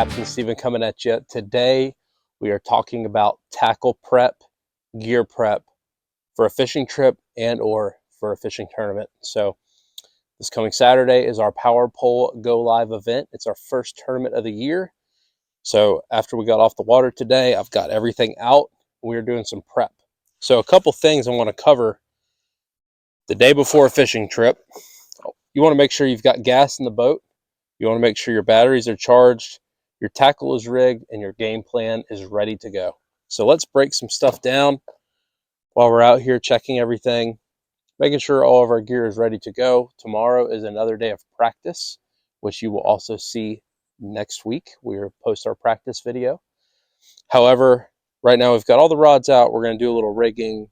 Captain Steven coming at you. Today we are talking about tackle prep, gear prep for a fishing trip and or for a fishing tournament. So this coming Saturday is our Power Pole Go Live event. It's our first tournament of the year. So after we got off the water today, I've got everything out. We're doing some prep. So a couple things I want to cover the day before a fishing trip. You want to make sure you've got gas in the boat. You want to make sure your batteries are charged, your tackle is rigged, and your game plan is ready to go. So let's break some stuff down while we're out here checking everything, making sure all of our gear is ready to go. Tomorrow is another day of practice, which you will also see next week. We'll post our practice video. However, right now we've got all the rods out. We're going to do a little rigging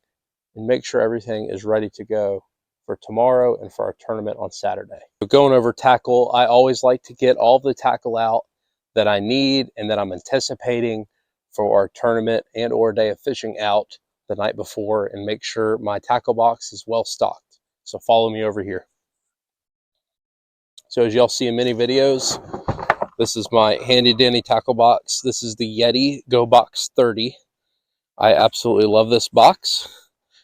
and make sure everything is ready to go for tomorrow and for our tournament on Saturday. So going over tackle, I always like to get all the tackle out that I need and that I'm anticipating for our tournament and or day of fishing out the night before, and make sure my tackle box is well stocked. So follow me over here. So as y'all see in many videos, this is my handy dandy tackle box. This is the Yeti Go Box 30. I absolutely love this box.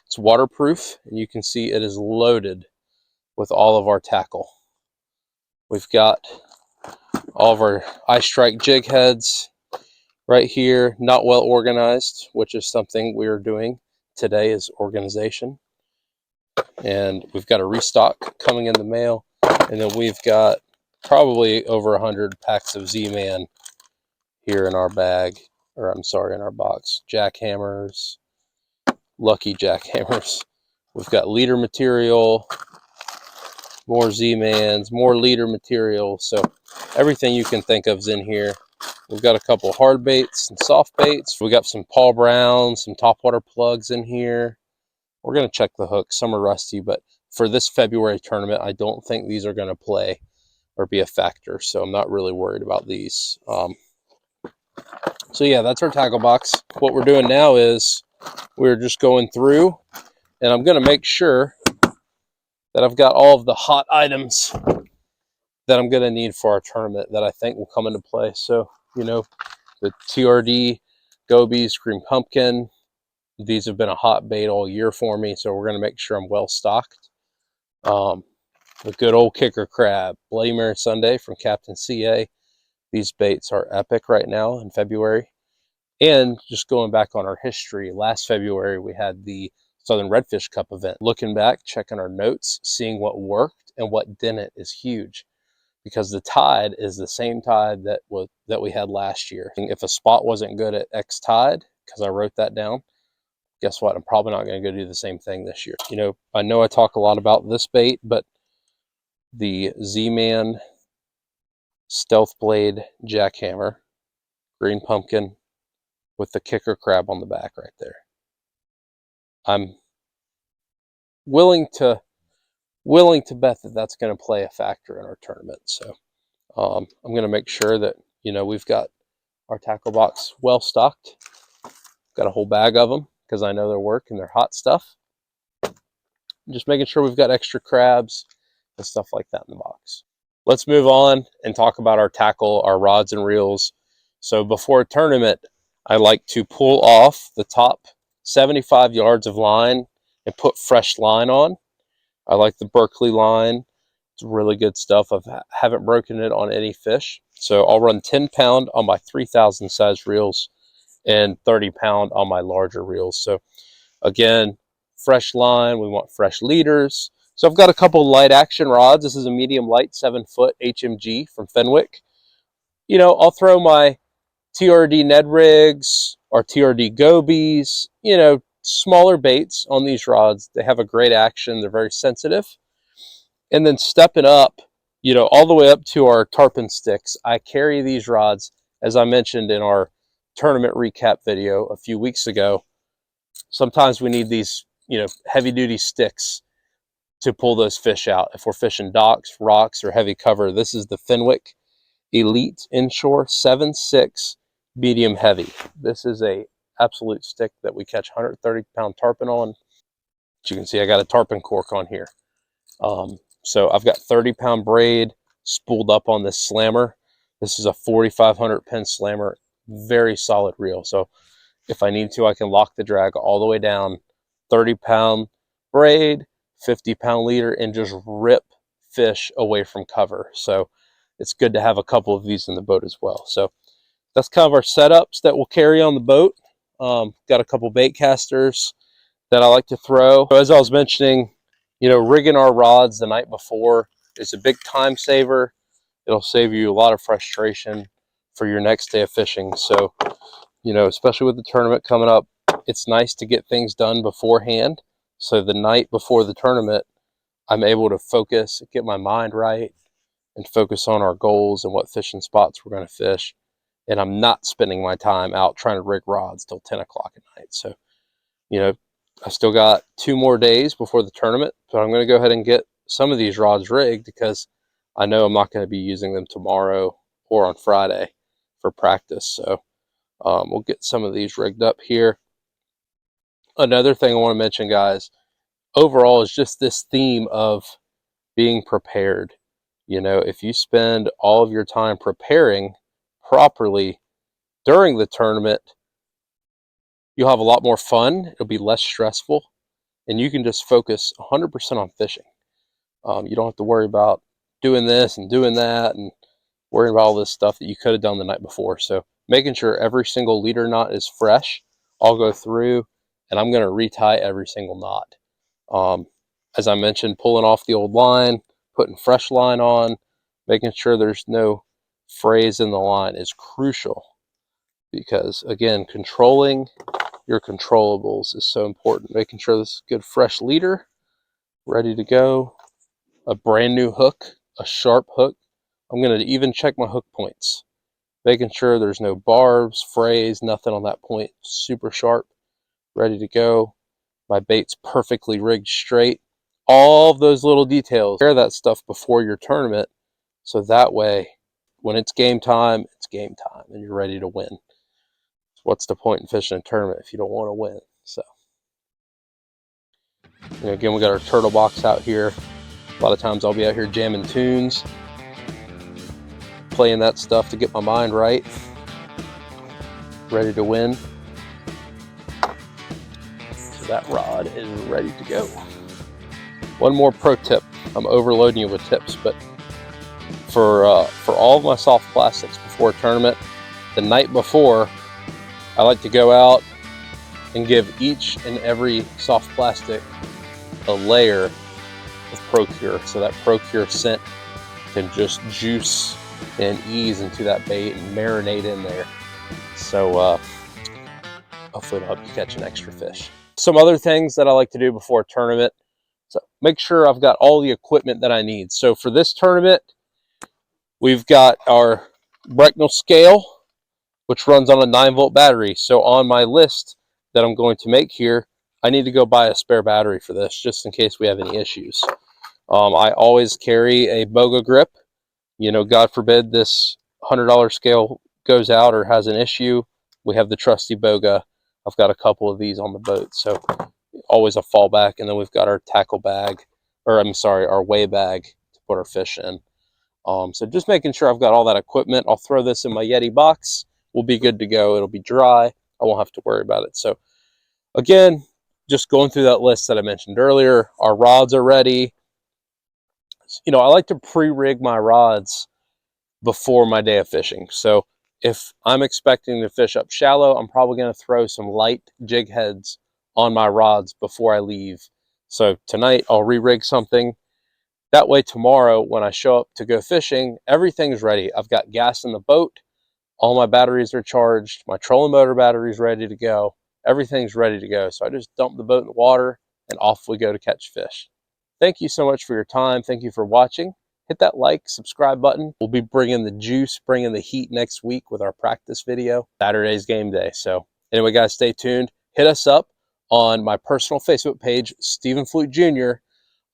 It's waterproof, and you can see it is loaded with all of our tackle. We've got all of our ice strike jig heads right here, not well organized, which is something we are doing today, is organization. And we've got a restock coming in the mail, and then we've got probably over 100 packs of Z-Man here in our bag, or I'm sorry, in our box. Jackhammers, lucky jackhammers. We've got leader material, more Z-Mans, more leader material. So everything you can think of is in here. We've got a couple hard baits and soft baits. We got some Paul Brown, some topwater plugs in here. We're going to check the hooks. Some are rusty, but for this February tournament, I don't think these are going to play or be a factor. So I'm not really worried about these. So yeah, that's our tackle box. What we're doing now is we're just going through, and I'm going to make sure that I've got all of the hot items that I'm going to need for our tournament that I think will come into play. So, you know, the TRD gobies, green pumpkin, these have been a hot bait all year for me, so we're going to make sure I'm well stocked. The good old kicker crab, Bloody Mary Sunday from Captain CA. These baits are epic right now in February. And just going back on our history, last February we had the Southern Redfish Cup event. Looking back, checking our notes, seeing what worked and what didn't is huge, because the tide is the same tide that we had last year. If a spot wasn't good at X tide, because I wrote that down, guess what? I'm probably not going to go do the same thing this year. You know I talk a lot about this bait, but the Z-Man Stealth Blade Jackhammer, green pumpkin, with the kicker crab on the back right there. I'm willing to bet that that's going to play a factor in our tournament. So I'm going to make sure that, we've got our tackle box well stocked. Got a whole bag of them because I know their work and they're hot stuff. Just making sure we've got extra crabs and stuff like that in the box. Let's move on and talk about our tackle, our rods and reels. So before a tournament, I like to pull off the top 75 yards of line and put fresh line on. I like the Berkeley line. It's really good stuff. I haven't broken it on any fish. So I'll run 10 pound on my 3000 size reels and 30 pound on my larger reels. So again, fresh line, we want fresh leaders. So I've got a couple light action rods. This is a medium light 7-foot HMG from Fenwick. I'll throw my TRD Ned rigs or TRD gobies, smaller baits on these rods. They have a great action. They're very sensitive. And then stepping up, all the way up to our tarpon sticks, I carry these rods, as I mentioned in our tournament recap video a few weeks ago. Sometimes we need these, heavy duty sticks to pull those fish out. If we're fishing docks, rocks, or heavy cover, this is the Fenwick Elite Inshore 7.6 medium heavy. This is a absolute stick that we catch 130 pound tarpon on. As you can see, I got a tarpon cork on here. So I've got 30 pound braid spooled up on this slammer. This is a 4,500 pin slammer, very solid reel. So if I need to, I can lock the drag all the way down, 30-pound braid, 50-pound leader, and just rip fish away from cover. So it's good to have a couple of these in the boat as well. So that's kind of our setups that we'll carry on the boat. Got a couple bait casters that I like to throw. So as I was mentioning, you know, rigging our rods the night before is a big time saver. It'll save you a lot of frustration for your next day of fishing. So, you know, especially with the tournament coming up, it's nice to get things done beforehand. So the night before the tournament, I'm able to focus, get my mind right, and focus on our goals and what fishing spots we're going to fish. And I'm not spending my time out trying to rig rods till 10 o'clock at night. So, you know, I still got 2 more days before the tournament, but I'm going to go ahead and get some of these rods rigged because I know I'm not going to be using them tomorrow or on Friday for practice. So we'll get some of these rigged up here. Another thing I want to mention, guys, overall is just this theme of being prepared. You know, if you spend all of your time preparing properly during the tournament, you'll have a lot more fun. It'll be less stressful, and you can just focus 100% on fishing. You don't have to worry about doing this and doing that and worrying about all this stuff that you could have done the night before. So making sure every single leader knot is fresh, I'll go through and I'm going to retie every single knot. As I mentioned, pulling off the old line, putting fresh line on, making sure there's no frays in the line is crucial, because again, controlling your controllables is so important. Making sure this is a good fresh leader, ready to go, a brand new hook, a sharp hook. I'm going to even check my hook points, making sure there's no barbs, frays, nothing on that point. Super sharp, ready to go. My bait's perfectly rigged straight. All of those little details, share that stuff before your tournament, so that way when it's game time and you're ready to win. What's the point in fishing a tournament if you don't want to win? So, you know, again, we got our turtle box out here. A lot of times I'll be out here jamming tunes, playing that stuff to get my mind right, ready to win. So that rod is ready to go. One more pro tip. I'm overloading you with tips, but for all of my soft plastics before a tournament, the night before, I like to go out and give each and every soft plastic a layer of Procure, so that Procure scent can just juice and ease into that bait and marinate in there. So hopefully it'll help you catch an extra fish. Some other things that I like to do before a tournament, so make sure I've got all the equipment that I need. So for this tournament, we've got our Brecknell scale, which runs on a 9-volt battery. So on my list that I'm going to make here, I need to go buy a spare battery for this, just in case we have any issues. I always carry a Boga grip. You know, God forbid this $100 scale goes out or has an issue, we have the trusty Boga. I've got a couple of these on the boat, so always a fallback. And then we've got our tackle bag, or I'm sorry, our weigh bag to put our fish in. So just making sure I've got all that equipment. I'll throw this in my Yeti box. We'll be good to go. It'll be dry. I won't have to worry about it. So again, just going through that list that I mentioned earlier. Our rods are ready. You know, I like to pre-rig my rods before my day of fishing. So if I'm expecting to fish up shallow, I'm probably going to throw some light jig heads on my rods before I leave. So tonight I'll re-rig something. That way tomorrow when I show up to go fishing, everything's ready. I've got gas in the boat. All my batteries are charged. My trolling motor battery is ready to go. Everything's ready to go. So I just dump the boat in the water and off we go to catch fish. Thank you so much for your time. Thank you for watching. Hit that like, subscribe button. We'll be bringing the juice, bringing the heat next week with our practice video. Saturday's game day. So anyway, guys, stay tuned. Hit us up on my personal Facebook page, Stephen Flute Jr.,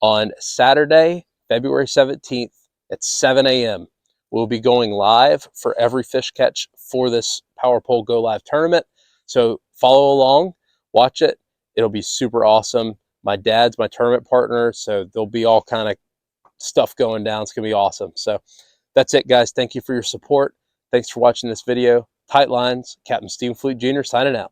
on Saturday, February 17th at 7 a.m. We'll be going live for every fish catch for this Power Pole Go Live tournament. So follow along, watch it. It'll be super awesome. My dad's my tournament partner, so there'll be all kind of stuff going down. It's going to be awesome. So that's it, guys. Thank you for your support. Thanks for watching this video. Tight lines, Captain Stephen Fleet Jr. signing out.